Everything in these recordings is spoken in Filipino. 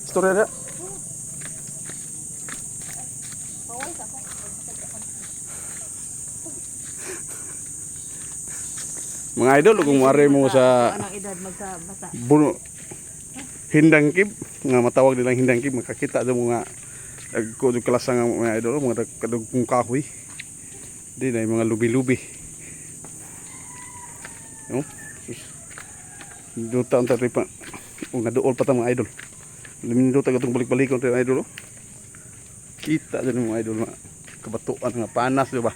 Istorya na. Mga idol, kung mare mo sa Anong edad magkabata? buno hindang kib, nga matawag nilang hindang kib, makakita sa mga nagkudog kalasa nga mga idol, mga kadugong kahoy. Di na mga lubi-lubi. No? Duta ang tatay pa. Naduol pa ta mga idol. Luminduta katong balik-balik ang idol. Oh. Kita dyan mga idol, mga kabatuan, mga panas, diba?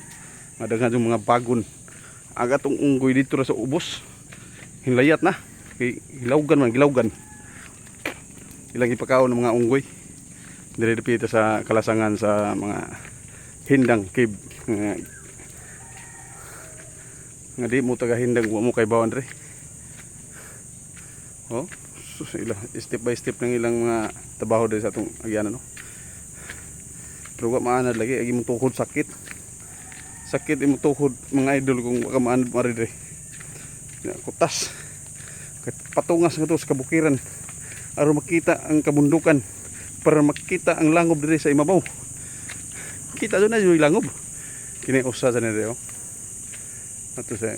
Madaghan yung mga bagon. Aga tong unggoy dito sa ubos. Hinlayat na. Kay hilawgan man, gilawgan. Ilang ipakaon ng mga unggoy. Dire-dipita sa kalasangan sa mga hindang cave. Nga di mo taga hindang mo kay bawan re. Oh, step by step ng ilang mga trabaho diri sa atong agyanan no. Pero wa maanad lagi agi mo tuhod sakit. Sakit imong tuhod mga idol kung wa ka maanad mari diri. Kutas. Patungas nga to sa kabukiran aron makita ang kabundukan, para makita ang langob diri sa imabaw. Kita doon na yung langob. Kini usa sa nire oh. Ato sa